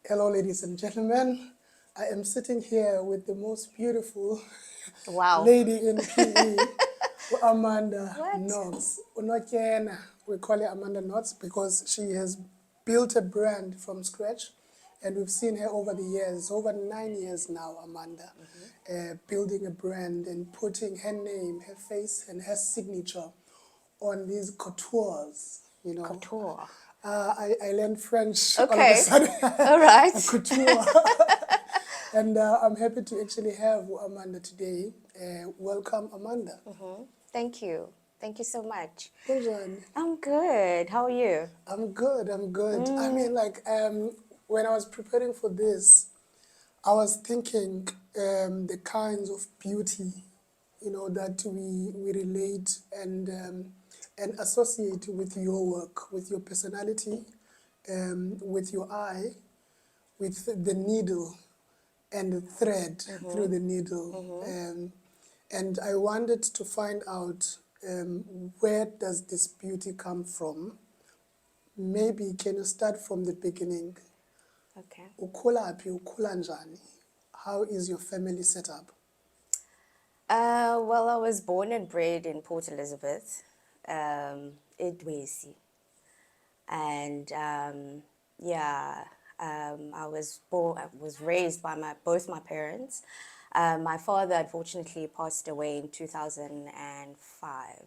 Hello, ladies and gentlemen. I am sitting here with the most beautiful Wow. lady in PE, Amanda What? Knox. Notyena. We call her Amanda Knox because she has built a brand from scratch, and we've seen her over the years, over 9 years now, Amanda, building a brand and putting her name, her face, and her signature on these coutures, you know. Couture. I learned French all of a Okay. sudden, All a right. couture. And I'm happy to actually have Amanda today. Welcome, Amanda. Thank you. Thank you so much. Kunjani? I'm good. How are you? I'm good, I'm good. I mean, like, when I was preparing for this, I was thinking the kinds of beauty, that we relate and associate with your work, with your personality, with your eye, with the needle and the thread through the needle. And I wanted to find out where does this beauty come from? Maybe can you start from the beginning? Okay. Ukhula phi, ukhula njani? How is your family set up? Well, I was born and bred in Port Elizabeth, Edwesi. And yeah, I was raised by both my parents. My father unfortunately passed away in 2005.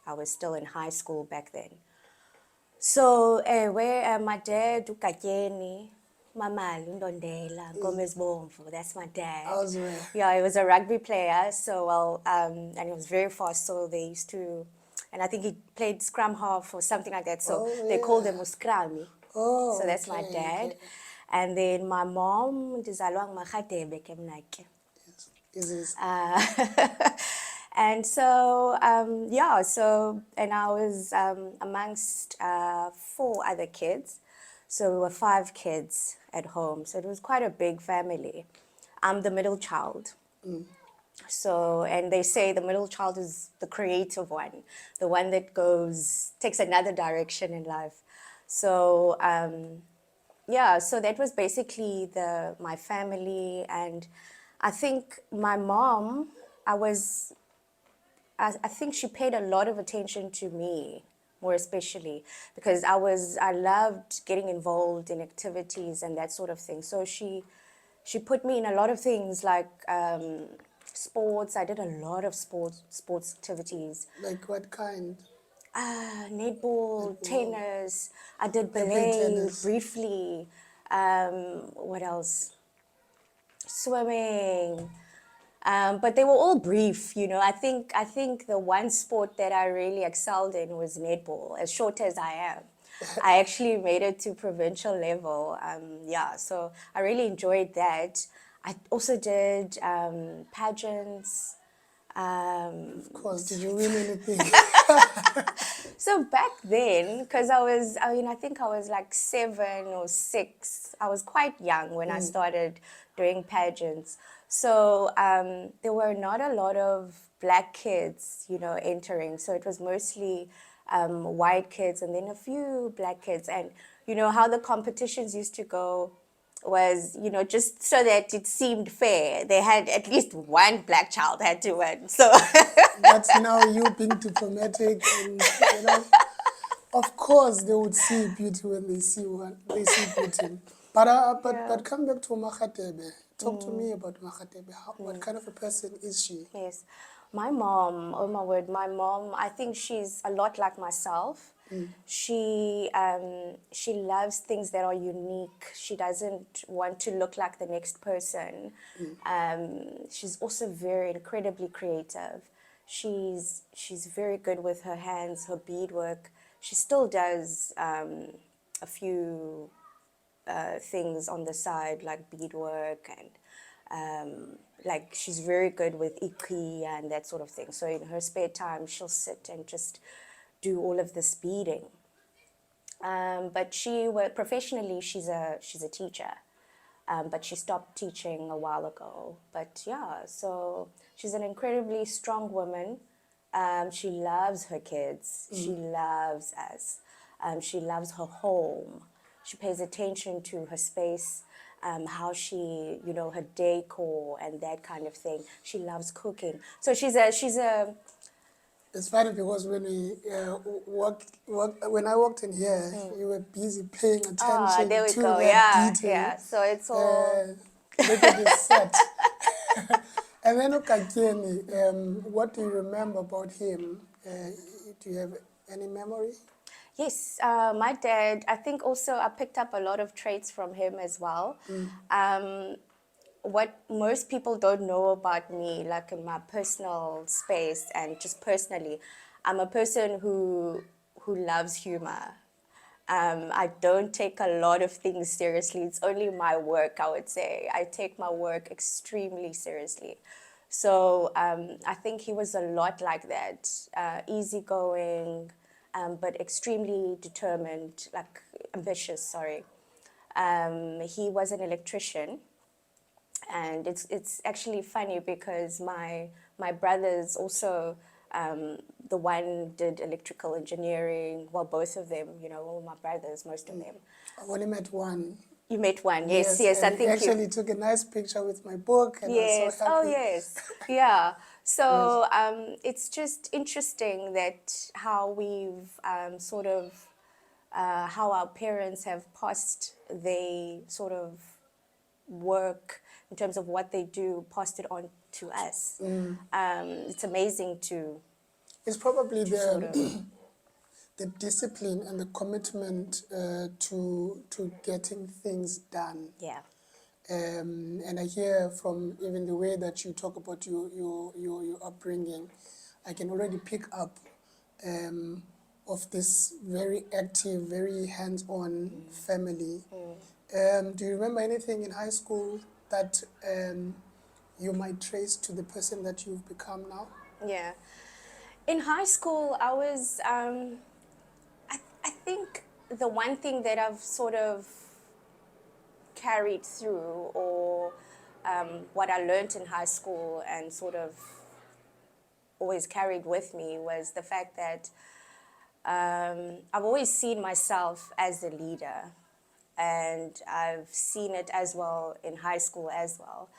I was still in high school back then. So, where my dad, uKatyeni, Mamali, Ndondela, Gomez Bomvu, that's my dad. How's where? Yeah, he was a rugby player, so and he was very fast, so they used to, and I think he played scrum half or something like that, so Oh, they called him yeah. Uskrami. So Oh, that's my okay, dad. okay. And then my mom, ndizalwa nguMarhadebe ke mna ke. Yes. Is this? And so, and I was amongst four other kids. So we were five kids at home. So it was quite a big family. I'm the middle child. So, and they say the middle child is the creative one, the one that takes another direction in life. So, yeah, so that was basically my family. And I think my mom, I think she paid a lot of attention to me, more especially because I loved getting involved in activities and that sort of thing. So she put me in a lot of things like sports. I did a lot of sports activities. Like what kind? Netball, Wow. tennis. I did I played ballet tennis. briefly. What else? Swimming. But they were all brief, you know. I think the one sport that I really excelled in was netball. As short as I am, I actually made it to provincial level. Yeah, so I really enjoyed that. I also did pageants. Um, Of course. Did you win anything? so back then, because I think I was like 7 or 6. I was quite young when I started doing pageants. So there were not a lot of black kids, you know, entering. So it was mostly white kids and then a few black kids. And you know how the competitions used to go was, you know, just so that it seemed fair. They had at least one black child had to win. So That's now you being diplomatic and. Of course, they would see beauty when they see beauty. But yeah. come back to Makhatebe. Talk to me about Makhatebe. What kind of a person is she? Yes. My mom, oh my word, my mom, I think she's a lot like myself. She loves things that are unique. She doesn't want to look like the next person. She's also very incredibly creative. She's very good with her hands, her beadwork. She still does a few things on the side like beadwork and like she's very good with ikhi and that sort of thing. So in her spare time, she'll sit and just do all of this beading. But professionally, she's a teacher. But she stopped teaching a while ago. But yeah, so she's an incredibly strong woman. She loves her kids. She loves us. She loves her home. She pays attention to her space, how she, you know, her decor and that kind of thing. She loves cooking. So she's a. It's funny because when we when I walked in here, you were busy paying Ah, there attention we to go. that Yeah, detail. yeah. So it's all. Look at this set. And then Okakieni, what do you remember about him? Do you have any memory? Yes, my dad, I think also I picked up a lot of traits from him as well. What most people don't know about me, like in my personal space and just personally, I'm a person who loves humor. I don't take a lot of things seriously. It's only my work, I would say. I take my work extremely seriously. So I think he was a lot like that, easygoing, but extremely determined, like ambitious, sorry. He was an electrician, and it's actually funny because my brothers also the one did electrical engineering. Well, both of them, you know, all my brothers, most of them. I've only met one. You met one, yes, Yes, yes. I and he think you. actually took a nice picture with my book, and I was so Yes. Oh, happy. yes. Yeah. So it's just interesting that how we've sort of how our parents have passed they sort of work in terms of what they do, passed it on to us. It's amazing It's probably to sort the of, the discipline and the commitment to getting things done. yeah. And I hear from even the way that you talk about your upbringing, I can already pick up of this very active, very hands-on family. Do you remember anything in high school that you might trace to the person that you've become now? Yeah. In high school, I was, I think the one thing that I've sort of carried through, or what I learned in high school and sort of always carried with me, was the fact that I've always seen myself as a leader, and I've seen it as well in high school as well.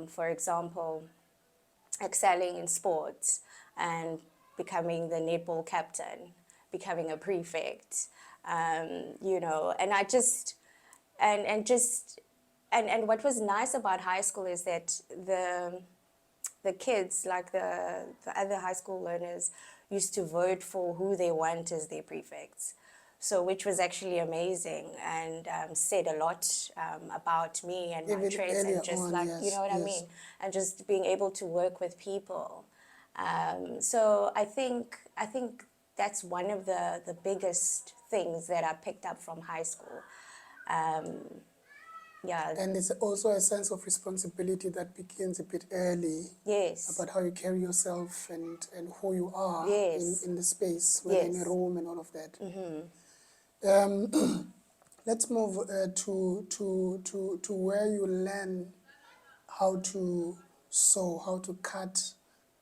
For example, excelling in sports and becoming the netball captain, becoming a prefect, you know, and I just, and just, and what was nice about high school is that the kids, like the other high school learners, used to vote for who they want as their prefects. So, which was actually amazing, and said a lot about me and my Even traits, and earlier just on, like, you yes, know what I yes. mean, and just being able to work with people. So I think that's one of the biggest things that I picked up from high school. Yeah. And it's also a sense of responsibility that begins a bit early Yes. about how you carry yourself and who you are Yes. in the space, whether in a Yes. room and all of that. Let's move to where you learn how to sew, how to cut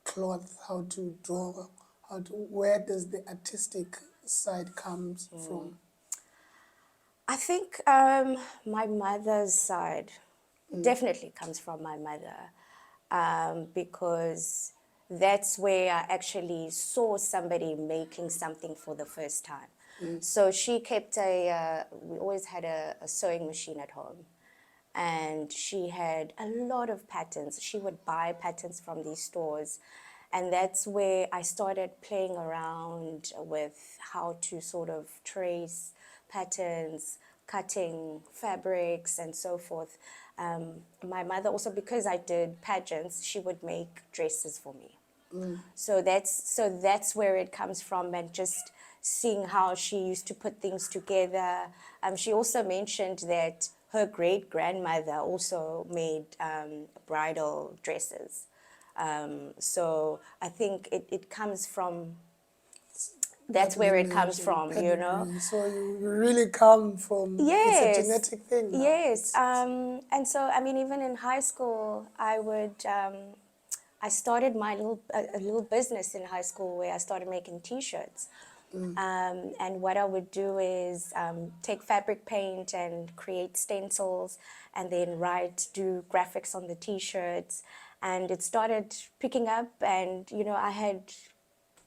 cloth, how to draw, where does the artistic side comes from? I think my mother's side definitely comes from my mother, because that's where I actually saw somebody making something for the first time. So she kept we always had a sewing machine at home. And she had a lot of patterns. She would buy patterns from these stores. And that's where I started playing around with how to sort of trace patterns, cutting fabrics, and so forth. My mother also, because I did pageants, she would make dresses for me. So that's where it comes from, and just seeing how she used to put things together. She also mentioned that her great grandmother also made bridal dresses. So I think it comes from, that's That where it lineage comes and from, you know. pedigree. So you really come from, it's a Yes, genetic thing now. yes. And so, I mean, even in high school, I started my a little business in high school where I started making T-shirts. And what I would do is take fabric paint and create stencils and then do graphics on the t-shirts. And it started picking up, and, you know, I had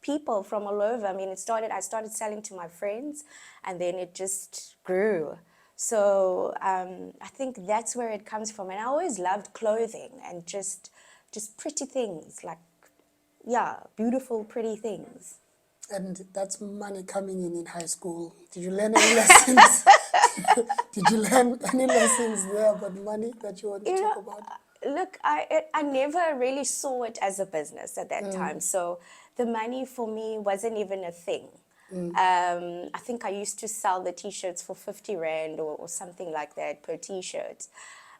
people from all over. I mean, I started selling to my friends, and then it just grew. So I think that's where it comes from. And I always loved clothing and just pretty things, like, yeah, beautiful, pretty things. And that's money coming in high school. Did you learn any lessons? Did you learn any lessons there about money that you want to talk about? Look, I never really saw it as a business at that time. So the money for me wasn't even a thing. I think I used to sell the t-shirts for 50 Rand or something like that per t-shirt.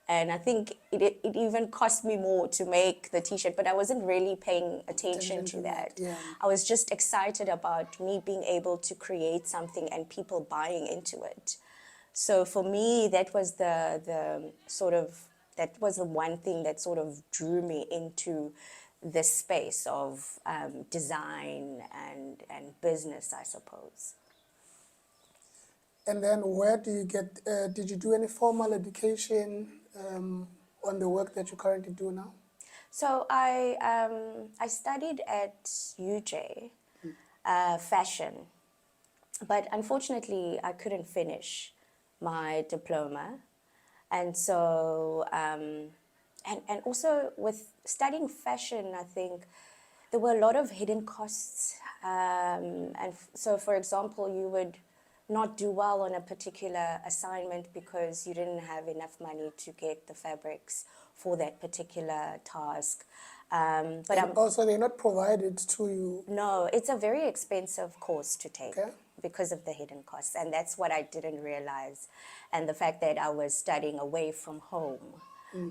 And I think it even cost me more to make the t-shirt, but I wasn't really paying attention to that. Yeah. I was just excited about me being able to create something and people buying into it. So for me, that was the one thing that sort of drew me into this space of design and business, I suppose. And then where do you get, did you do any formal education on the work that you currently do now? So I studied at UJ, fashion, but unfortunately I couldn't finish my diploma. And so, and also with studying fashion, I think there were a lot of hidden costs. So, for example, you would not do well on a particular assignment because you didn't have enough money to get the fabrics for that particular task. But also, they're not provided to you. no, it's a very expensive course to take. Okay. Because of the hidden costs, and that's what I didn't realize, and the fact that I was studying away from home,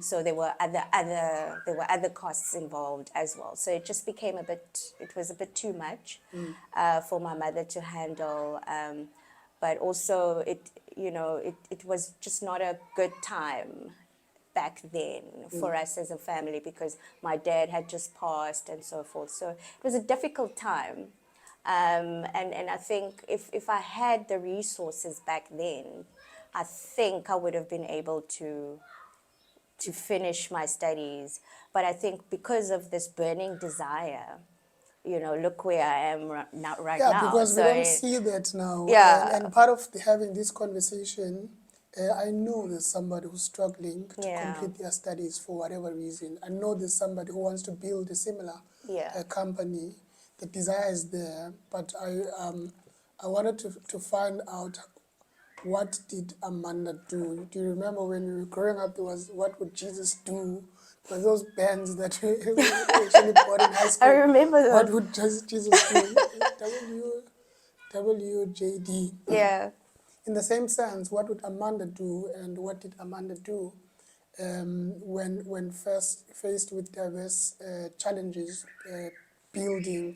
so there were other costs involved as well. So it just became it was a bit too much for my mother to handle, but also it was just not a good time back then for us as a family because my dad had just passed and so forth. So it was a difficult time. And I think if I had the resources back then, I think I would have been able to finish my studies. But I think because of this burning desire, look where I am right now. Yeah, because So we don't see that now. Yeah. And part of having this conversation, I know there's somebody who's struggling to Yeah. complete their studies for whatever reason. I know there's somebody who wants to build a similar Yeah. company. The desire is there, but I wanted to find out, what did Amanda do? Do you remember when we were growing up, there was What Would Jesus Do? There were those bands that we actually bought in high school. I remember those. What would Jesus do? WJD. Yeah. In the same sense, what would Amanda do, and what did Amanda do when first faced with diverse challenges, building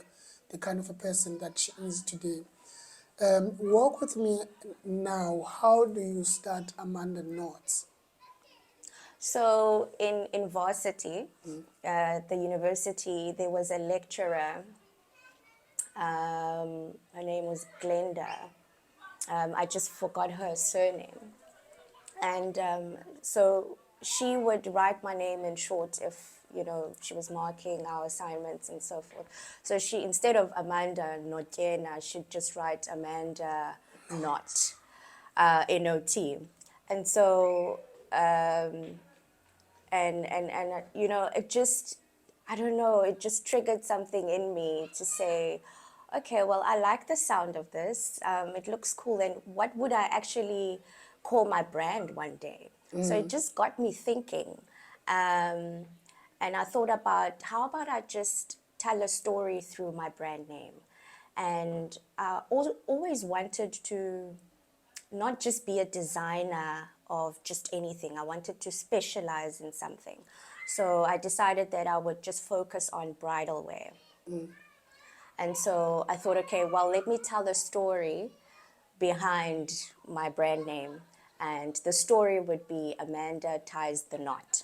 the kind of a person that she is today? Walk with me now. How do you start Amanda Knots? So in varsity, the university, there was a lecturer. Her name was Glenda. I just forgot her surname. And so she would write my name in short if, she was marking our assignments and so forth. So she, instead of Amanda Notyena, she'd just write Amanda Not, N-O-T. And so, and it just, I don't know, it just triggered something in me to say, okay, well, I like the sound of this. It looks cool. And what would I actually call my brand one day? So it just got me thinking. And I thought about, how about I just tell a story through my brand name? And I always wanted to not just be a designer of just anything. I wanted to specialize in something. So I decided that I would just focus on bridal wear. And so I thought, okay, well, let me tell the story behind my brand name. And the story would be Amanda Ties the Knot.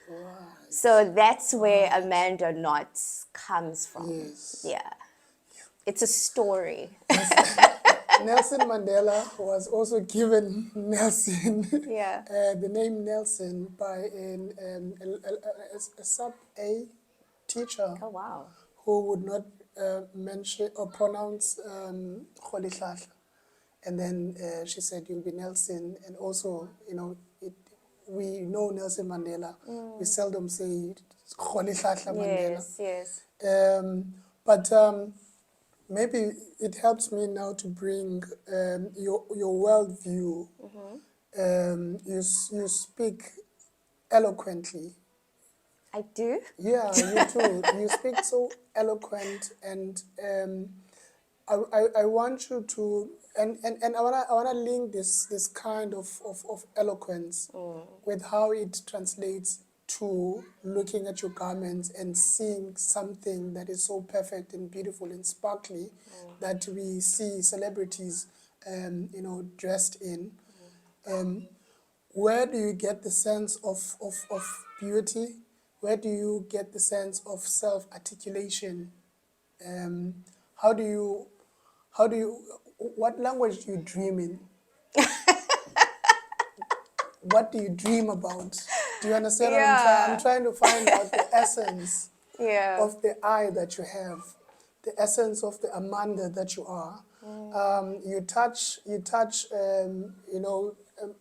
Right. So that's where Amanda Knots comes from. Yes. Yeah. It's a story. Nelson Mandela was also given Nelson, Yeah. the name Nelson, by a sub-A teacher Oh, wow. who would not mention or pronounce Kgolihlahla. And then she said, "You'll be Nelson." And also, we know Nelson Mandela. We seldom say Kgolihlahla Mandela. Yes, yes. But maybe it helps me now to bring your worldview. You speak eloquently. I do? Yeah, you too. You speak so eloquent, and I want you to, and I wanna link this kind of eloquence with how it translates to looking at your garments and seeing something that is so perfect and beautiful and sparkly that we see celebrities dressed in. Where do you get the sense of beauty? Where do you get the sense of self-articulation? Um, how do you, what language do you dream in? What do you dream about? Do you understand what I'm trying? I'm Yeah. trying to find out the essence Yeah. of the I that you have, the essence of the Amanda that you are. You touch,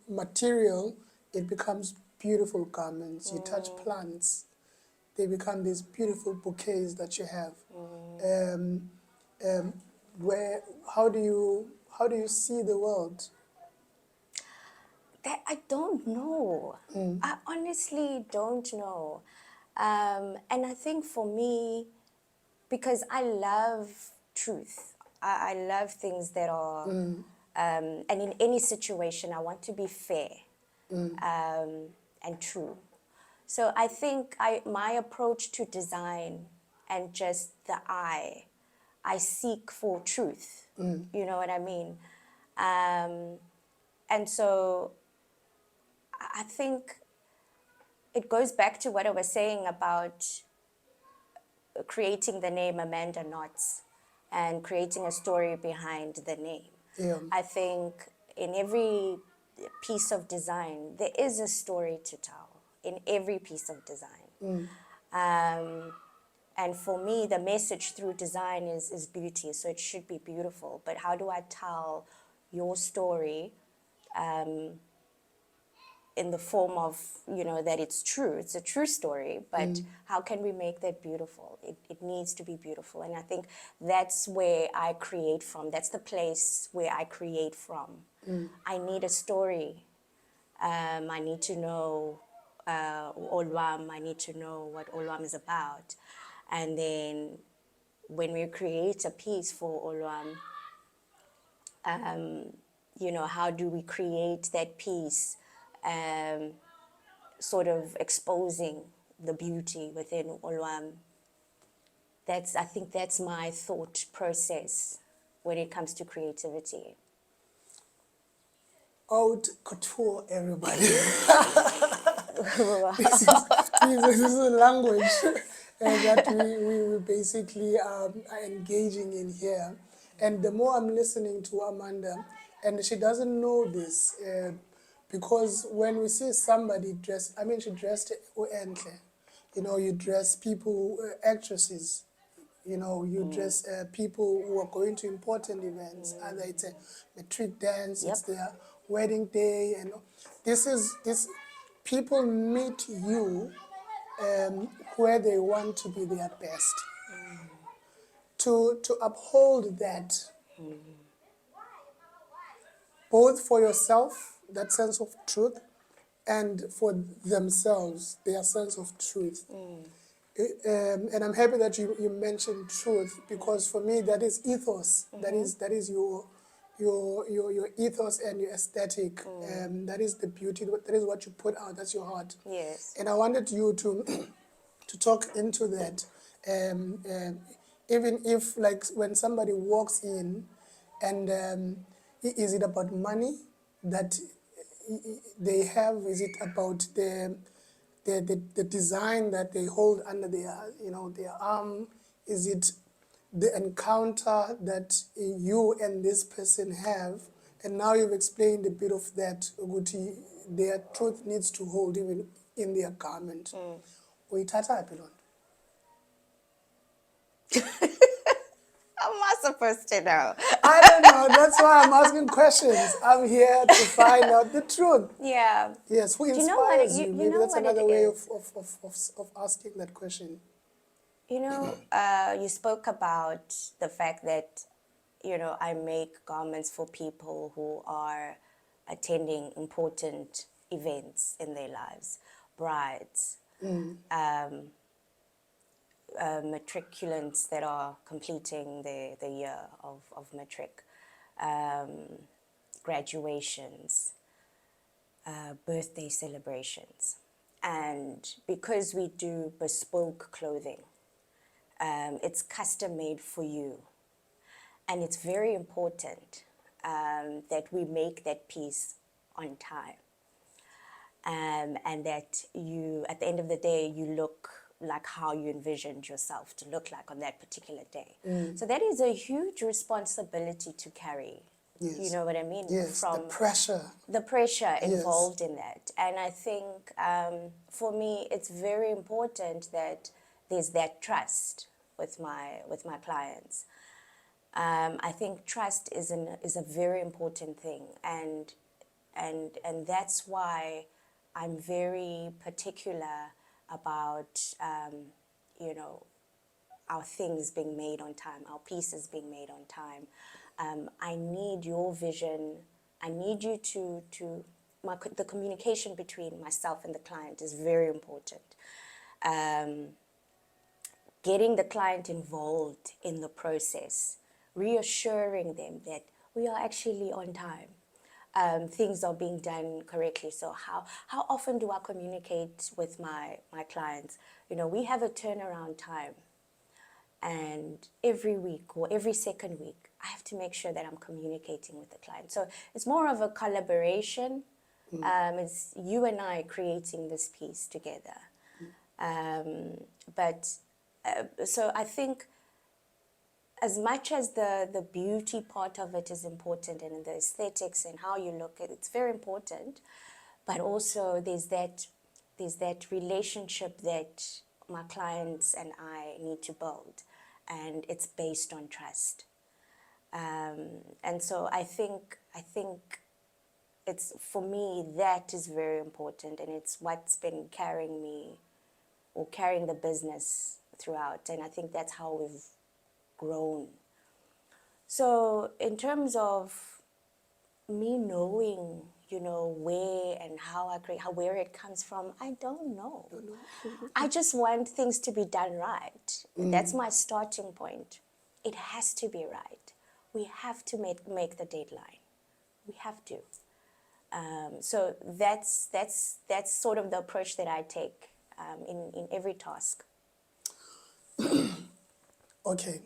material, it becomes beautiful garments. You touch plants, they become these beautiful bouquets that you have. Um, um, where, how do you see the world? That I don't know. I honestly don't know. And I think for me, because I love truth, I love things that are, and in any situation, I want to be fair and true. So I think my approach to design and just the I seek for truth. You know what I mean? And so I think it goes back to what I was saying about creating the name Amanda Knots and creating a story behind the name. Yeah. I think in every piece of design, there is a story to tell in every piece of design. And for me, the message through design is beauty, so it should be beautiful. But how do I tell your story in the form of, that it's true, it's a true story, but how can we make that beautiful? It needs to be beautiful. And I think that's where I create from. That's the place where I create from. I need a story. I need to know Olwam. I need to know what Olwam is about. And then when we create a piece for Olwam, how do we create that piece, sort of exposing the beauty within Olwam? I think that's my thought process when it comes to creativity. Haute Couture, everybody. This is a language that we basically are engaging in here. And the more I'm listening to Amanda, and she doesn't know this, because when we see somebody dressed, she dressed Enhle. You dress people, actresses. You dress people who are going to important events. Either it's a matric dance, Yep. it's their wedding day, and this. People meet you where they want to be their best. To uphold that, both for yourself, that sense of truth, and for themselves, their sense of truth. And I'm happy that you mentioned truth, because for me that is ethos. That is your ethos and your aesthetic. That is the beauty. That is what you put out. That's your heart. Yes. And I wanted you to to talk into that. Even if, like, when somebody walks in, and is it about money that they have? Is it about the design that they hold under their arm? Is it the encounter that you and this person have, and now you've explained a bit of that, ukuthi their truth needs to hold even in their garment. Uyithatha phi loo nto? How am I supposed to know? I don't know. That's why I'm asking questions. I'm here to find out the truth. Yeah. Yes, who Do you know what inspires you you? Maybe know that's what it another way is? of asking that question. You know, you spoke about the fact that, you know, I make garments for people who are attending important events in their lives, brides, matriculants that are completing the year of matric, graduations, birthday celebrations. And because we do bespoke clothing, it's custom made for you. And it's very important that we make that piece on time. And that you, at the end of the day, you look like how you envisioned yourself to look like on that particular day. So that is a huge responsibility to carry. Yes. You know what I mean? Yes, the pressure. The pressure involved in that. And I think for me, it's very important that there's that trust with my clients. I think trust is a very important thing, and that's why I'm very particular about you know, our things being made on time, our pieces being made on time. I need your vision. I need you to the communication between myself and the client is very important. Getting the client involved in the process, reassuring them that we are actually on time. Things are being done correctly. So how often do I communicate with my clients? You know, we have a turnaround time. And every week or every second week, I have to make sure that I'm communicating with the client. So it's more of a collaboration. It's you and I creating this piece together. So I think as much as the beauty part of it is important and the aesthetics and how you look at it, it's very important. But also there's that relationship that my clients and I need to build, and it's based on trust. And so I think it's, for me, that is very important, and it's what's been carrying me or carrying the business throughout, and I think that's how we've grown. So in terms of me knowing, you know, where and how I create, where it comes from, I don't know. I just want things to be done right. That's my starting point. It has to be right. We have to make the deadline. We have to. So that's sort of the approach that I take in every task. Okay.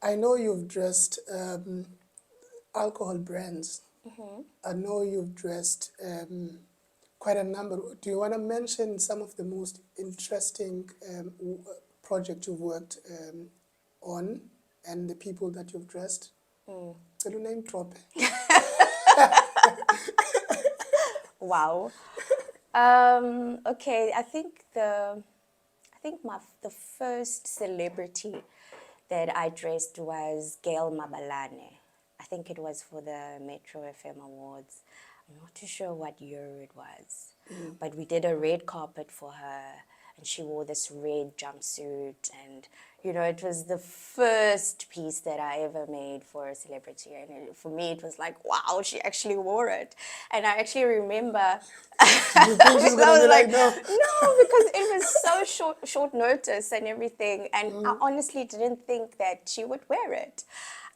I know you've dressed alcohol brands. I know you've dressed quite a number. Do you want to mention some of the most interesting projects you've worked on and the people that you've dressed? Can you name drop? Wow. Okay, I think the first celebrity that I dressed was Gail Mabalane. I think it was for the Metro FM Awards. I'm not too sure what year it was, but we did a red carpet for her, and she wore this red jumpsuit, and you know, it was the first piece that I ever made for a celebrity, and for me it was like, wow, she actually wore it. And I actually remember You think she's gonna be like, no? no, because it was so short notice and everything, and I honestly didn't think that she would wear it,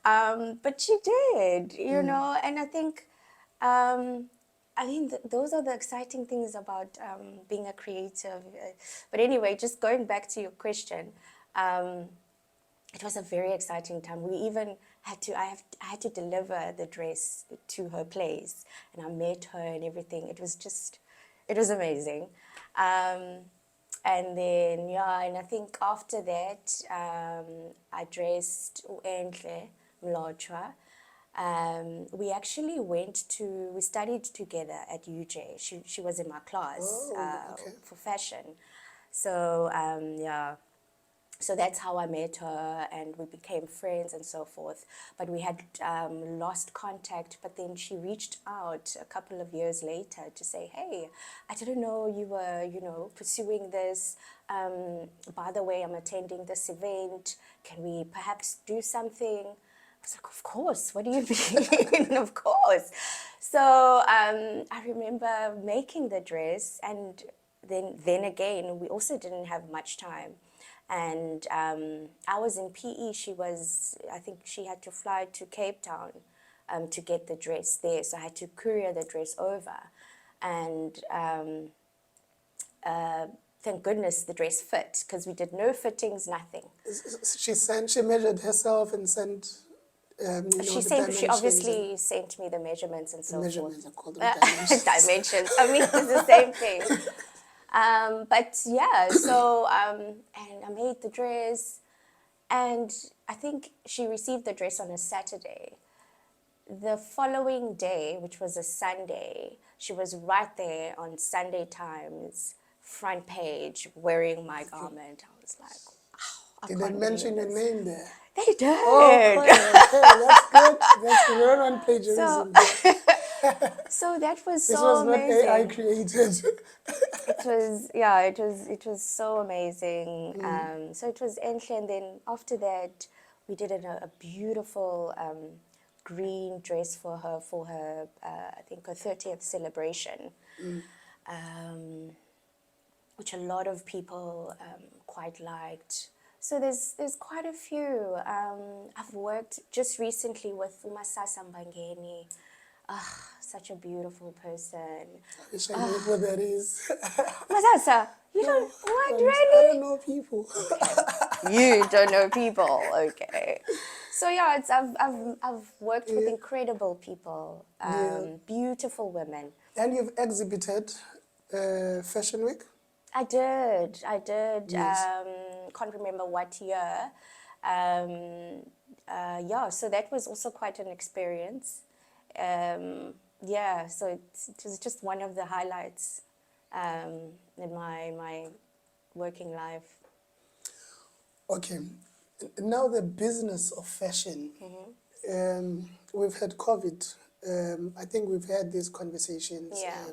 but she did, you know. And I think those are the exciting things about being a creative. But anyway, just going back to your question, it was a very exciting time. We even had to, I had to deliver the dress to her place, and I met her and everything. It was amazing. And then, yeah, and I think after that, I dressed Enhle Mlotshwa. We actually we studied together at UJ. She was in my class Oh, okay. for fashion. So, yeah. So that's how I met her, and we became friends and so forth. But we had lost contact. But then she reached out a couple of years later to say, "Hey, I didn't know you were, pursuing this. By the way, I'm attending this event. Can we perhaps do something?" I was like, "Of course. What do you mean? Of course." So I remember making the dress, and then again, we also didn't have much time. And I was in PE. I think she had to fly to Cape Town to get the dress there. So I had to courier the dress over. And thank goodness the dress fit, because we did no fittings, nothing. She measured herself and sent, the dimensions. She obviously sent me the measurements and so Measurements are forth. called dimensions. Dimensions. I mean, it's the same thing. But yeah, so, and I made the dress, and I think she received the dress on a Saturday. The following day, which was a Sunday, she was right there on Sunday Times front page wearing my garment. I was like, wow, I Did can't they mention your believe this. name there? They did. Oh, okay, that's good. That's good. We're on plagiarism. So that was This so was not amazing. AI created. It was so amazing. So it was Enhle, and then after that, we did a beautiful green dress for her I think her 30th celebration, which a lot of people quite liked. So there's quite a few. I've worked just recently with Umasasa Mbangeni. Such a beautiful person. I wish I knew who that is. Masasa, you don't, what, I really? don't know people. You don't know people, okay. So yeah, I've worked with incredible people, beautiful women. And you've exhibited Fashion Week? I did. Yes. Can't remember what year. Yeah, so that was also quite an experience. Yeah, so it was just one of the highlights in my working life. Okay. Now the business of fashion. We've had COVID. I think we've had these conversations Yeah.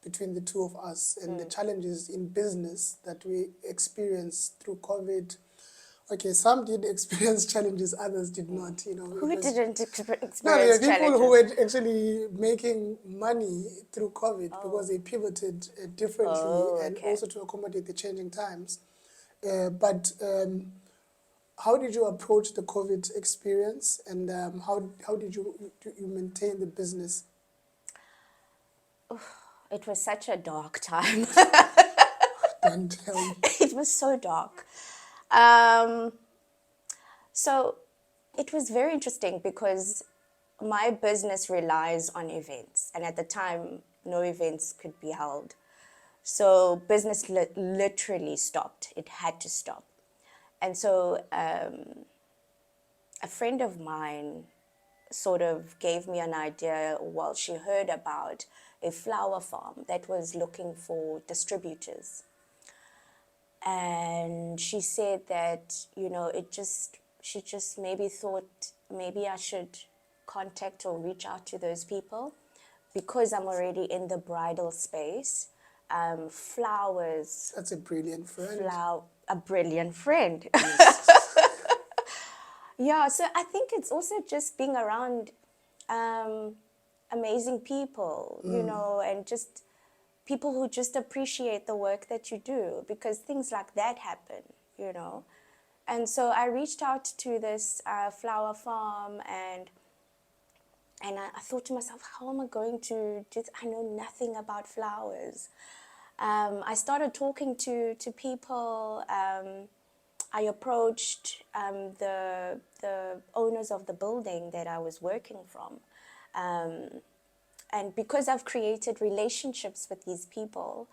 between the two of us and the challenges in business that we experienced through COVID. Okay, some did experience challenges, others did not. Who didn't experience No, there are people challenges? who were actually making money through COVID because they pivoted differently and okay. also to accommodate the changing times. But how did you approach the COVID experience, and how did you maintain the business? It was such a dark time. Don't tell me. It was so dark. So it was very interesting because my business relies on events, and at the time, no events could be held. So business literally stopped. It had to stop. And so a friend of mine sort of gave me an idea. Well, she heard about a flower farm that was looking for distributors. And she said that, she just maybe thought maybe I should contact or reach out to those people because I'm already in the bridal space. Flowers. That's a brilliant friend. A brilliant friend. Yes. Yeah, so I think it's also just being around amazing people, and just people who just appreciate the work that you do, because things like that happen. And so I reached out to this flower farm, and I thought to myself, how am I going to do this? I know nothing about flowers. I started talking to people. I approached the owners of the building that I was working from. And because I've created relationships with these people,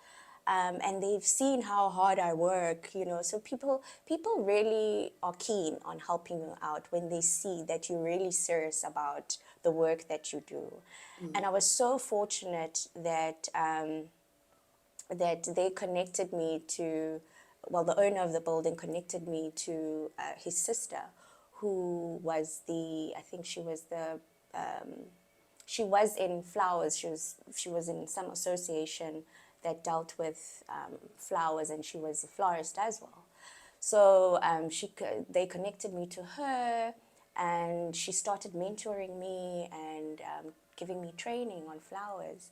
and they've seen how hard I work, you know. So people really are keen on helping you out when they see that you're really serious about the work that you do. And I was so fortunate that that they connected me to, well, the owner of the building connected me to his sister, who was I think she was she was in flowers. She was in some association that dealt with flowers, and she was a florist as well. So they connected me to her, and she started mentoring me and giving me training on flowers,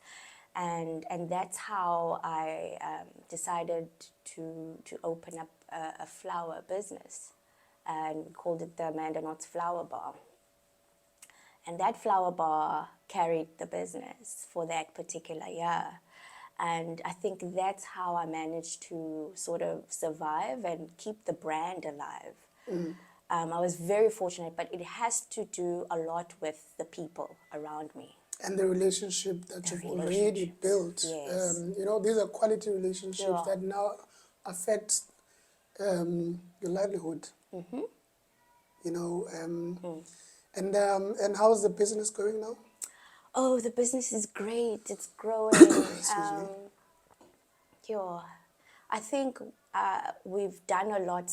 and that's how I decided to open up a flower business, and called it the Amanda Knott's Flower Bar. And that flower bar carried the business for that particular year. And I think that's how I managed to sort of survive and keep the brand alive. I was very fortunate, but it has to do a lot with the people around me. And the relationship that The you've already built. Yes. You know, these are quality relationships Yeah. that now affect your livelihood. You know, and how's the business going now? Oh, the business is great. It's growing. Excuse me. Yeah, I think we've done a lot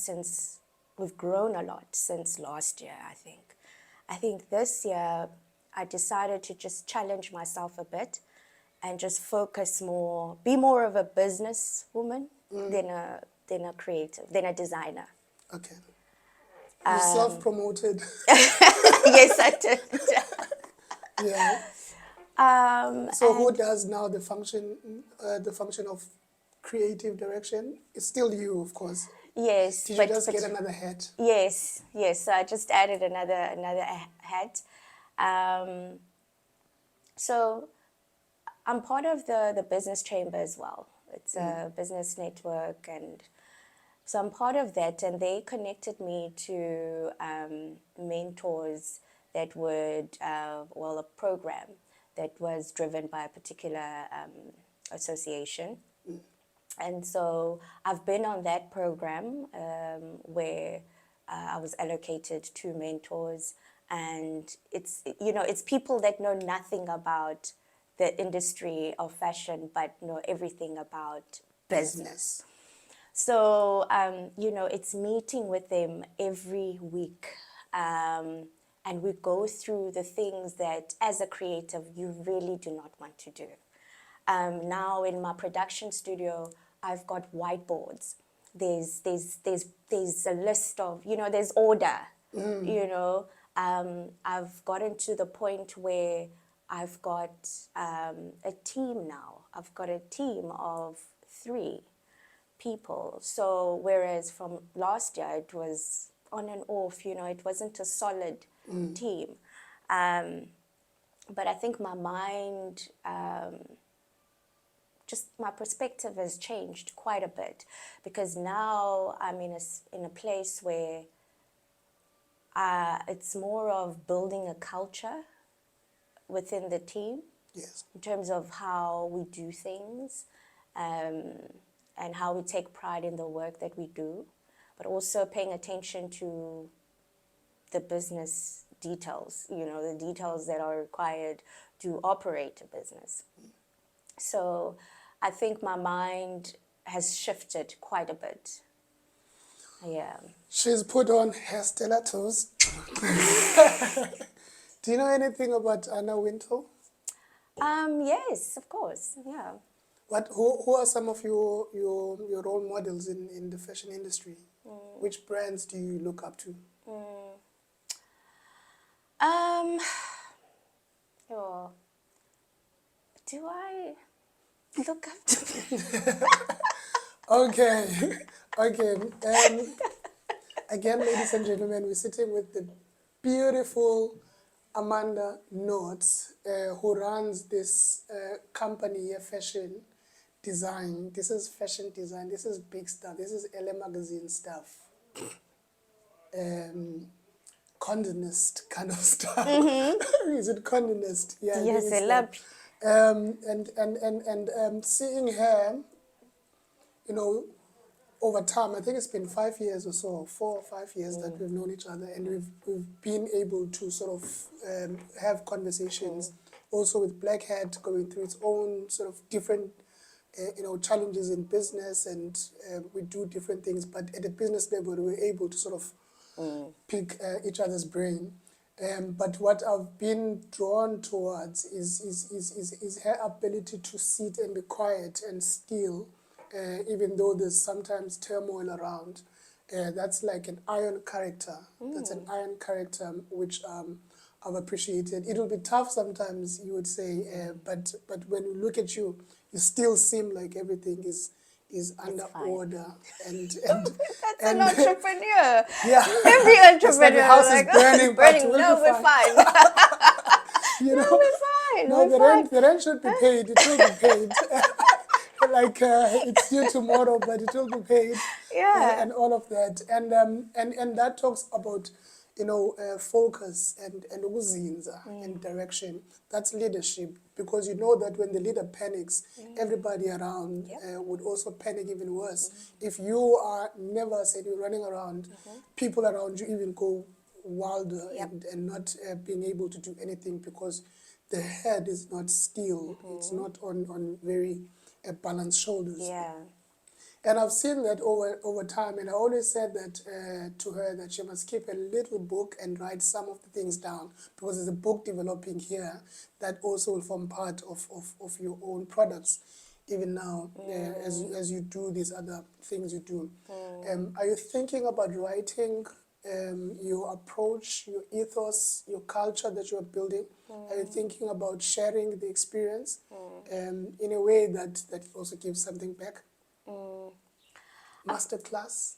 we've grown a lot since last year, I think this year I decided to just challenge myself a bit and just focus more, be more of a business woman than a creative, than a designer. Okay. You self-promoted. Yes, I did. Yeah. So who does now the function of creative direction? It's still you, of course. Yes, Did you just get another hat? Yes. So I just added another hat. So I'm part of the business chamber as well. It's a business network, and so I'm part of that. And they connected me to mentors that would, a program that was driven by a particular association. And so I've been on that program where I was allocated 2 mentors, and it's people that know nothing about the industry of fashion but know everything about business. So it's meeting with them every week, and we go through the things that as a creative you really do not want to do. Now in my production studio, I've got whiteboards. There's a list of, there's order. I've gotten to the point where I've got a team now. I've got a team of 3 people. So whereas from last year it was on and off, it wasn't a solid team. But I think my mind, just my perspective has changed quite a bit, because now I'm in a place where it's more of building a culture within the team. Yes. In terms of how we do things, and how we take pride in the work that we do, but also paying attention to the business details, the details that are required to operate a business. So I think my mind has shifted quite a bit. Yeah. She's put on her stilettos. Do you know anything about Anna Wintour? Yes, of course. Yeah. Who are some of your role models in the fashion industry? Which brands do you look up to? Oh, do I look up to? Okay. Again, ladies and gentlemen, we're sitting with the beautiful Amanda Knott, who runs this company, fashion design. This is fashion design. This is big stuff. This is LA magazine stuff. Condé Nast kind of stuff. Is it Condé Nast? Yeah. Yes, I I love. and seeing her you know, over time, I think it's been 5 years or so, 4 or 5 years that we've known each other, and we've been able to sort of have conversations. Also with Black Hat going through its own sort of different, challenges in business, and we do different things. But at a business level, we're able to sort of pick each other's brain. But what I've been drawn towards is her ability to sit and be quiet and still, even though there's sometimes turmoil around. That's like an iron character. That's an iron character which I've appreciated. It'll be tough sometimes, you would say, but when we look at you, you still seem like everything is under fine. order and That's and an entrepreneur. yeah. Every It's like entrepreneur the house like, is burning, it's burning. but we'll No, be we're fine. fine. You No, know, we're fine. no, We're fine. the rent should be paid. It will be paid. Like it's due tomorrow, but it will be paid, Yeah. and all of that, and that talks about, focus and ukuzinza and direction. That's leadership, because you know that when the leader panics, everybody around would also panic even worse. If you are nervous and you're running around, people around you even go wilder and not being able to do anything, because the head is not still. It's not on very balanced shoulders. Yeah. And I've seen that over time, and I always said that to her, that she must keep a little book and write some of the things down, because there's a book developing here that also will form part of your own products, even now, as you do these other things you do. Are you thinking about writing your approach, your ethos, your culture that you are building? Are you thinking about sharing the experience in a way that also gives something back? Masterclass?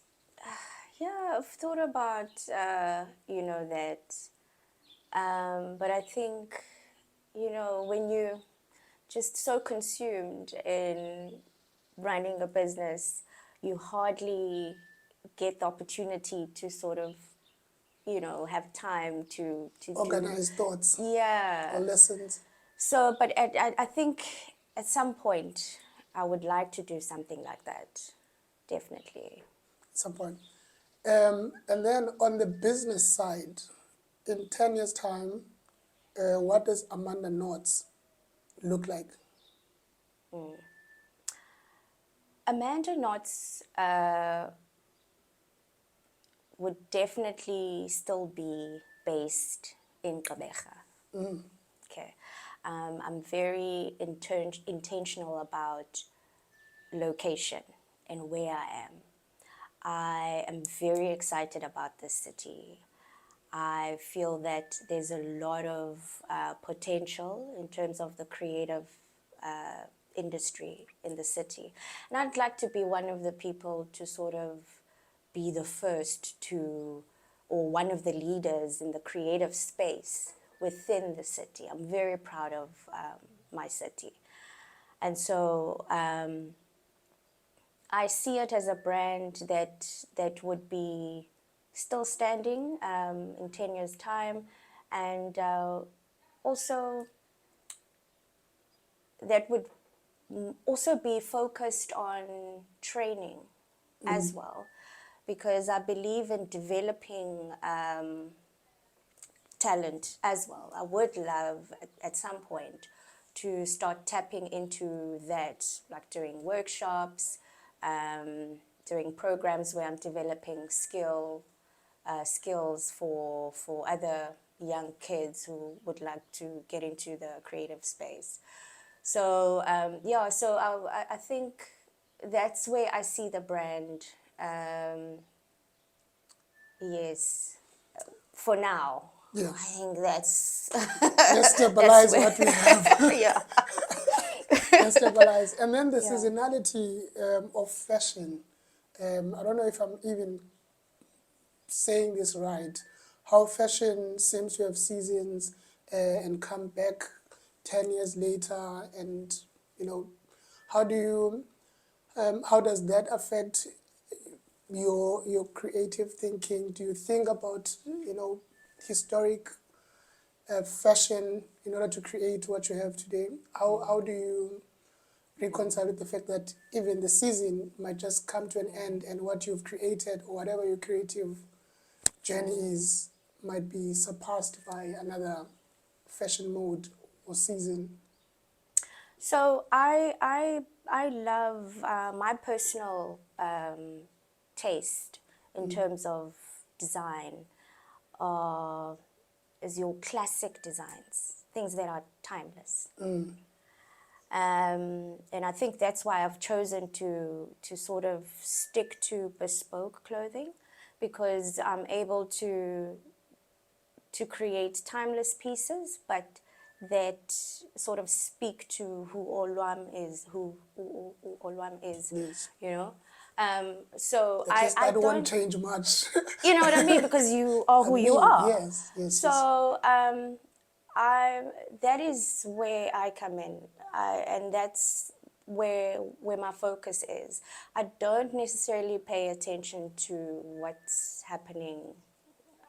Yeah, I've thought about, that. But I think, when you're just so consumed in running a business, you hardly get the opportunity to sort of, have time to Organize thoughts do. Yeah. or lessons? So, but I think at some point I would like to do something like that. Definitely. At some point. And then on the business side, in 10 years' time, what does Amanda Knots look like? Amanda Knots would definitely still be based in Gqeberha. Okay. I'm very intentional about location and where I am. I am very excited about this city. I feel that there's a lot of potential in terms of the creative industry in the city. And I'd like to be one of the people to sort of be the first to, or one of the leaders in the creative space within the city. I'm very proud of my city. And so I see it as a brand that would be still standing in 10 years' time, and also that would also be focused on training as well, because I believe in developing talent as well. I would love at some point to start tapping into that, like doing workshops, doing programs where I'm developing skills for other young kids who would like to get into the creative space. So so I think that's where I see the brand. Yes, for now. Yes. I think that's Let's stabilize that's what we have. yeah. Let's stabilize. And then the Yeah. seasonality of fashion. I don't know if I'm even saying this right. How fashion seems to have seasons and come back 10 years later, and how do you how does that affect your creative thinking? Do you think about historic fashion in order to create what you have today? How do you reconcile with the fact that even the season might just come to an end, and what you've created or whatever your creative journey is might be surpassed by another fashion mode or season? So I love my personal taste in terms of design is your classic designs, things that are timeless. And I think that's why I've chosen to sort of stick to bespoke clothing, because I'm able to create timeless pieces, but that sort of speak to who Olwam is, who Olwam is, Yes. you know. So At least I that won't don't, change much. you know what I mean, because you are who you Me, are. yes, yes, yes. So that is where I come in, and that's where my focus is. I don't necessarily pay attention to what's happening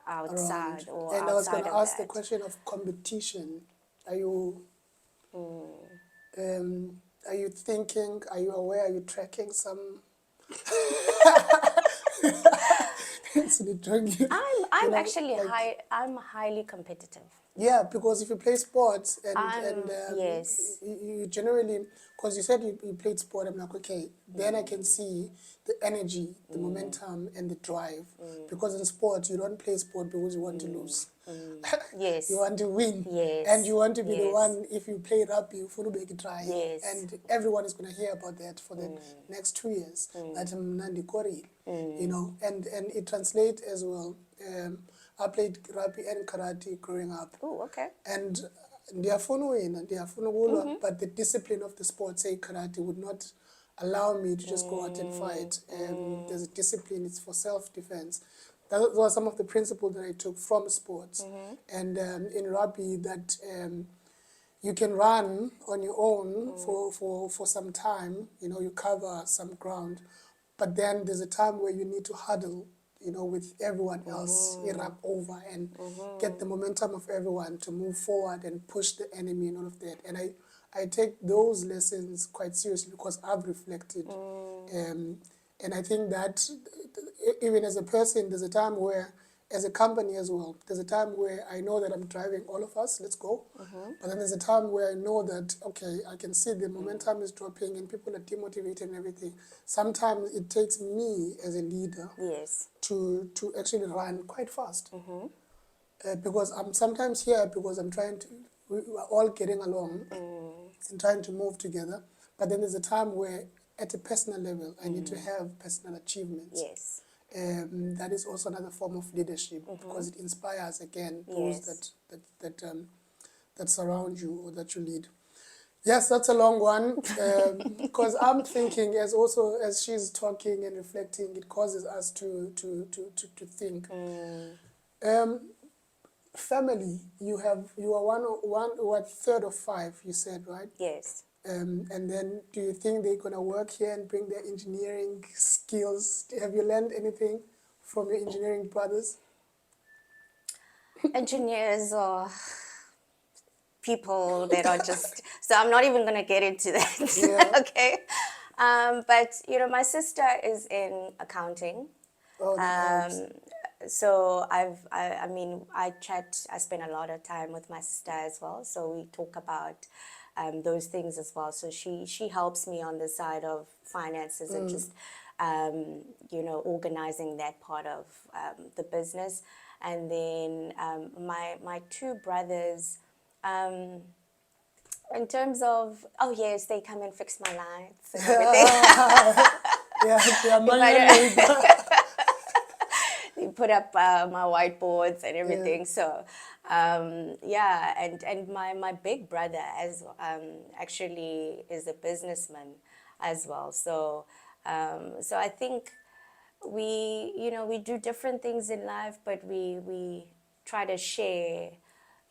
outside Around. or And I was going outside to of ask the that. question of competition. Are you, are you thinking? Are you aware? Are you tracking some? It's the joking. I'm You know, actually like, I'm highly competitive. yeah, because if you play sports and Yes. you generally, because you said you played sport, I'm like, okay, then I can see the energy, the momentum, and the drive. Because in sport, you don't play sport because you want to lose. Yes. You want to win, and Yes. you want to be the Yes. one. If you play rugby, you follow make it try, Yes. and everyone is going to hear about that for the next 2 years. That Mnandi Kori, you know, and it translates as well. I played rugby and karate growing up. Oh, okay. And ndiyafuna uwina, ndiyafuna ukulwa, but the discipline of the sport, say karate, would not allow me to just go out and fight. There's a discipline, it's for self-defense. Those are some of the principles that I took from sports. And in rugby, that you can run on your own for some time, you know, you cover some ground, but then there's a time where you need to huddle, you know, with everyone else, wrap over and get the momentum of everyone to move forward and push the enemy and all of that. And I take those lessons quite seriously because I've reflected. And I think that even as a person, there's a time where, as a company as well, there's a time where I know that I'm driving all of us, let's go. But then there's a time where I know that, okay, I can see the momentum is dropping and people are demotivated and everything. Sometimes it takes me as a leader Yes. to actually run quite fast. Because I'm sometimes here because I'm trying to, we are all getting along and trying to move together. But then there's a time where, at a personal level, I need to have personal achievements. Yes. That is also another form of leadership because it inspires again those that surround you or that you lead. Yes, that's a long one because I'm thinking as she's talking and reflecting, it causes us to think. Family, you are one third of five, you said, right? Yes. And then do you think they're going to work here and bring their engineering skills? Have you learned anything from your engineering brothers? Engineers or people that are just, so I'm not even going to get into that. Yeah. Okay. But, you know, my sister is in accounting. Oh, that helps. So I mean, I spend a lot of time with my sister as well. So we talk about those things as well. So she helps me on the side of finances and just, you know, organizing that part of the business. And then my two brothers, in terms of, oh yes, they come and fix my lights and everything. Yeah, they are manual labor. They put up my whiteboards and everything. So, yeah, and my big brother actually is a businessman as well. So, so I think we do different things in life, but we try to share,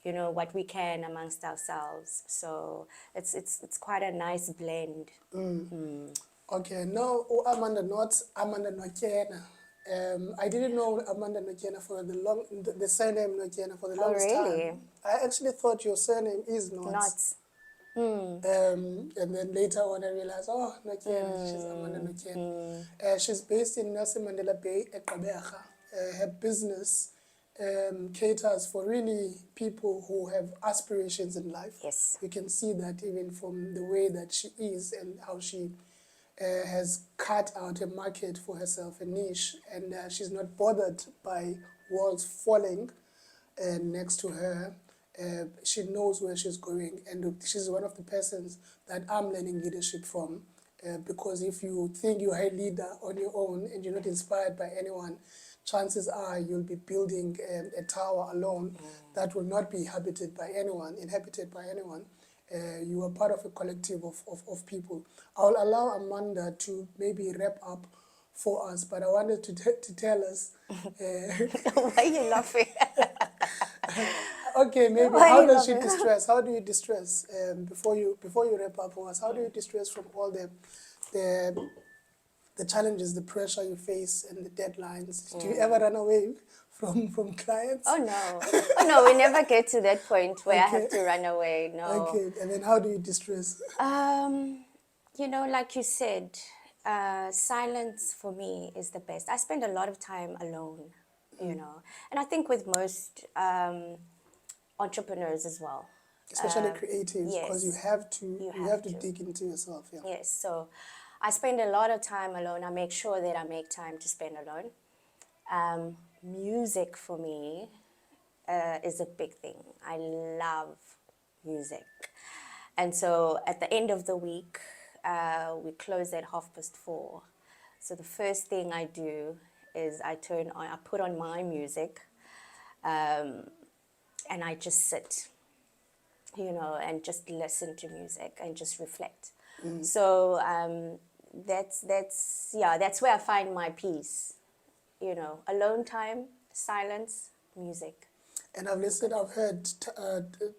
you know, what we can amongst ourselves. So it's quite a nice blend. Okay, now Amanda Notyena. I didn't know Amanda Notyena for the surname Notyena for the Oh, longest time. really? I actually thought your surname is Not. Not. And then later on I realized, oh, Notyena, she's Amanda Notyena. She's based in Nelson Mandela Bay at Gqeberha. Her business caters for really people who have aspirations in life. Yes. You can see that even from the way that she is and how she has cut out a market for herself, a niche, and she's not bothered by walls falling next to her. She knows where she's going, and she's one of the persons that I'm learning leadership from. Because if you think you're a leader on your own and you're not inspired by anyone, chances are you'll be building a tower alone that will not be inhabited by anyone. You are part of a collective of people. I'll allow Amanda to maybe wrap up for us, but I wanted to tell us. Why are you laughing? Okay, maybe Why how you does she laughing? distress? How do you distress before you wrap up for us? How do you distress from all the challenges, the pressure you face, and the deadlines? Do you ever run away from clients? Oh no, we never get to that point where I have Okay. to run away. No. Okay, and then how do you distress? You know, like you said, silence for me is the best. I spend a lot of time alone, you know, and I think with most entrepreneurs as well. Especially creatives, because yes, you have to dig into yourself. Yeah. Yes, so I spend a lot of time alone. I make sure that I make time to spend alone. Music for me is a big thing. I love music. And so at the end of the week, we close at 4:30. So the first thing I do is I put on my music, and I just sit, you know, and just listen to music and just reflect. So that's where I find my peace, you know, alone time, silence, music. And I've heard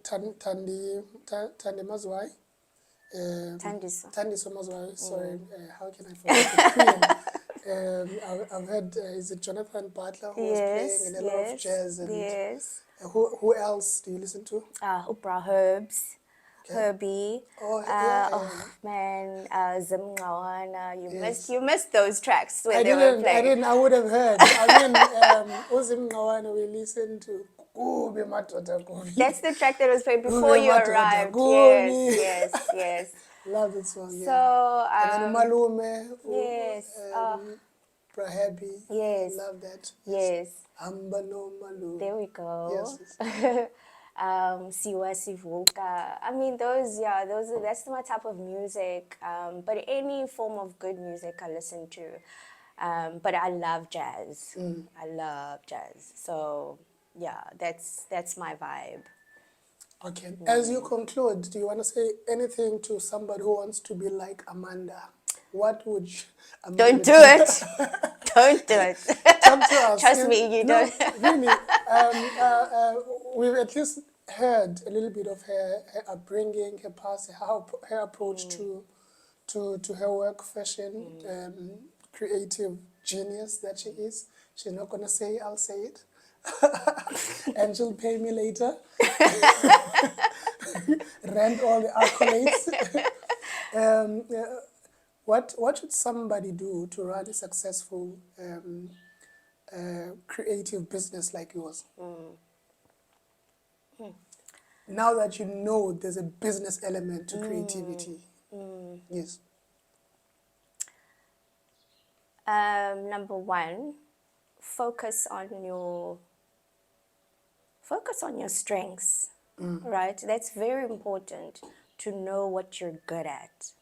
Tandi Mazwai. Thandiso. Thandiso Mazwai, sorry, how can I forget the queen? I've heard, is it Jonathan Butler who was playing and a lot of jazz? And yes. who else do you listen to? Oprah Herbs. Okay. Herbie. Oh, yeah. Oh man, Zimngqawana. Yes. You missed those tracks when I they were didn't. playing. I would have heard. I mean, Uzimngqawana we listened to. Kube madoda kubi. That's the track that was playing before Kube you madoda arrived. kubi. Yes. Love that song, So, yeah. And then Umalume. yes. Happy. Yes. Love that. Yes. Amba no Malume. There we go. Yes. Siwa Sivuka. I mean, that's my type of music. But any form of good music I listen to. But I love jazz. I love jazz. So yeah, that's my vibe. Okay. As you conclude, do you want to say anything to somebody who wants to be like Amanda? What would Amanda Don't do it. Don't do it. Talk to us. Trust me, you don't. Really, we've at least heard a little bit of her upbringing, her past, her approach to her work, fashion, creative genius that she is. She's not going to say, I'll say it. And she'll pay me later. Rent all the accolades. What should somebody do to run a successful creative business like yours? Now that you know there's a business element to creativity. Yes. Number one, focus on your strengths, right? That's very important to know what you're good at.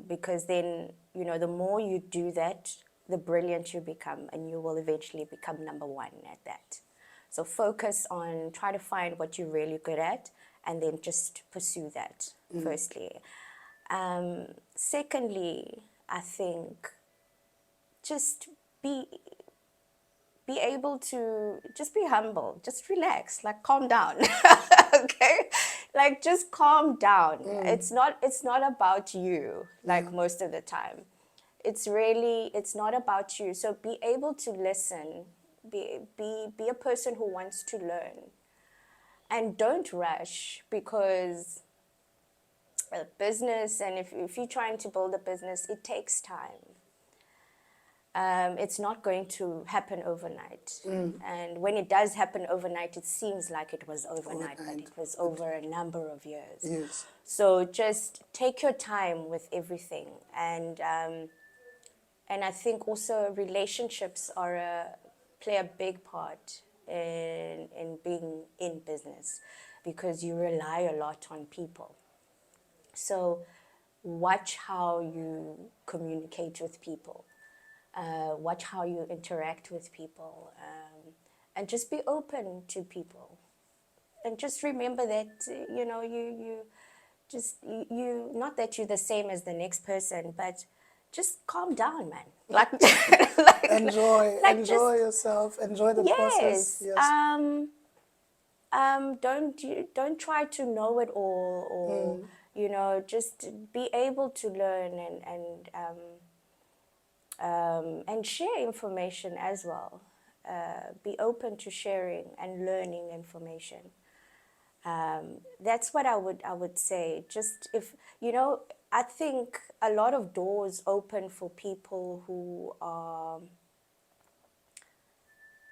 Because then, you know, the more you do that, the brilliant you become, and you will eventually become number one at that. So focus on, try to find what you're really good at, and then just pursue that, firstly. Secondly, I think just be able to just be humble, just relax, like calm down. Okay, like just calm down. It's not about you, like most of the time. It's not about you. So be able to listen, be a person who wants to learn, And don't rush, because a business, and if you're trying to build a business, it takes time. It's not going to happen overnight. And when it does happen overnight, it seems like it was overnight, but it was over a number of years. Yes. So just take your time with everything. And I think also relationships play a big part in being in business, because you rely a lot on people. So watch how you communicate with people. Watch how you interact with people, and just be open to people. And just remember that, you not that you're the same as the next person, but just calm down, man. Like, Enjoy just, yourself, enjoy the process. yes. Yes. Don't try to know it all, or just be able to learn and share information as well. Be open to sharing and learning information. That's what I would say. Just I think a lot of doors open for people who are.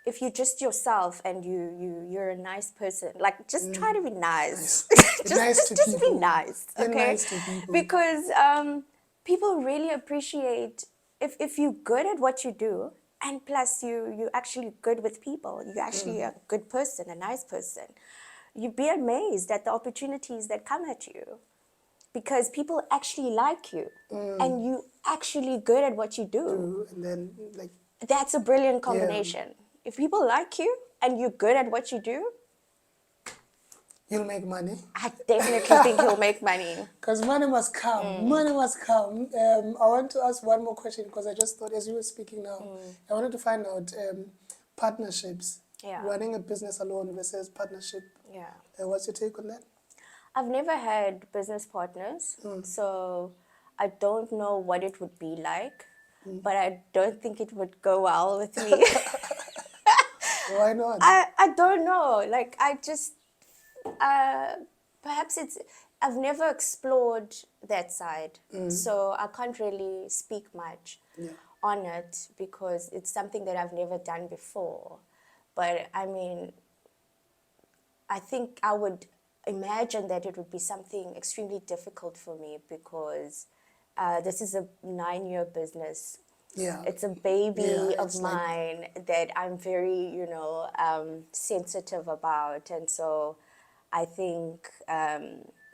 If you're just yourself and you're a nice person, like, just try to be nice. Just be nice, okay? Be nice to people. Because people really appreciate if you're good at what you do, and plus you're actually good with people. You're actually a good person, a nice person. You'd be amazed at the opportunities that come at you, because people actually like you, and you actually good at what you do. And then, like, that's a brilliant combination. If people like you and you're good at what you do, you'll make money. I definitely think you'll make money. Because money must come. Money must come. I want to ask one more question, because I just thought, as you were speaking now, I wanted to find out partnerships. Yeah. Running a business alone versus partnership. Yeah. What's your take on that? I've never had business partners, so I don't know what it would be like, but I don't think it would go well with me. Why not? I don't know. Like, I just, perhaps I've never explored that side. So I can't really speak much on it, because it's something that I've never done before. But I mean, I think I would imagine that it would be something extremely difficult for me, because this is a 9-year business. Yeah. It's a baby of it's mine that I'm very, sensitive about. And so I think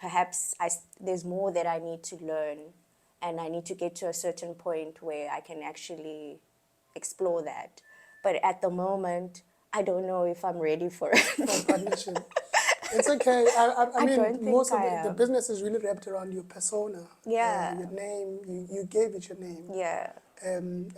perhaps there's more that I need to learn, and I need to get to a certain point where I can actually explore that. But at the moment, I don't know if I'm ready for it. For partnership. It's okay. I mean, don't think most of I the am. business is really wrapped around your persona. Yeah. Your name. You gave it your name. Yeah. And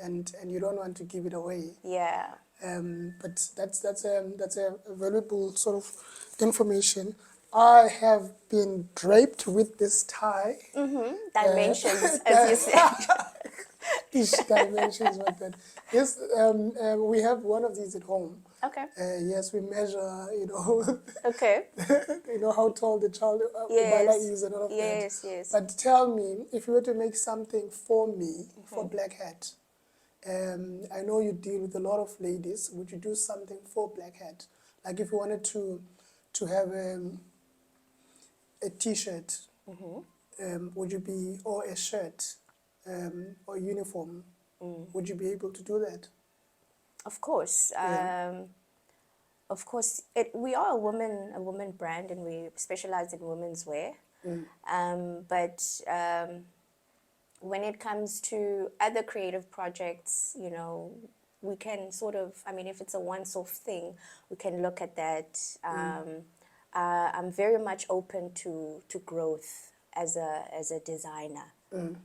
you don't want to give it away. Yeah. But that's a valuable sort of information. I have been draped with this tie. Dimensions, as you said. Each dimensions like that. Yes, we have one of these at home. Okay. Yes, we measure, Okay. how tall the child Yes. Ubala is and all of that. Yes, yes. But tell me, if you were to make something for me, for Black Hat, I know you deal with a lot of ladies. Would you do something for Black Hat? Like, if you wanted to have a T-shirt, would you be, or a shirt, or uniform, would you be able to do that? Of course. Of course, we are a woman brand, and we specialize in women's wear. But when it comes to other creative projects, we can sort of, if it's a once-off thing, we can look at that. I'm very much open to growth as a designer.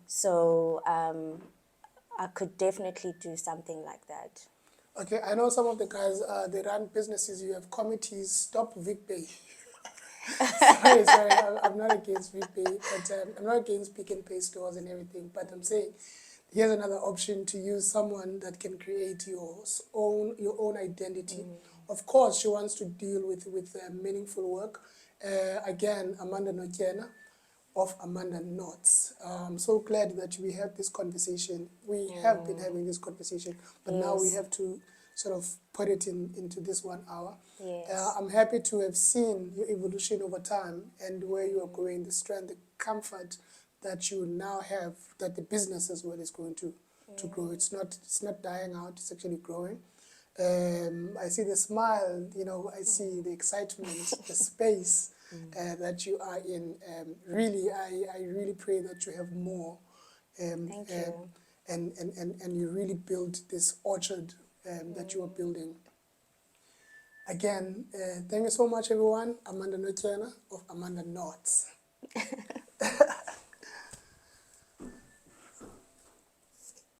So I could definitely do something like that. Okay, I know some of the guys, they run businesses, you have committees, stop VicPay. sorry, I'm not against VicPay, but I'm not against Pick and Pay stores and everything, but I'm saying here's another option to use someone that can create your own identity of course, she wants to deal with meaningful work. Again, Amanda Notyena of Amanda Knots. I'm so glad that we had this conversation. We have been having this conversation, but now we Yes. have to sort of put it into this 1 hour. Yes. I'm happy to have seen your evolution over time and where you are going, the strength, the comfort that you now have, that the business as well is going to grow. It's not dying out, it's actually growing. I see the smile, you know, I see the excitement, the space that you are in. Really, I really pray that you have more. Thank you. And you really build this orchard that you are building. Again, thank you so much, everyone. Amanda Notyena of Amanda Knots.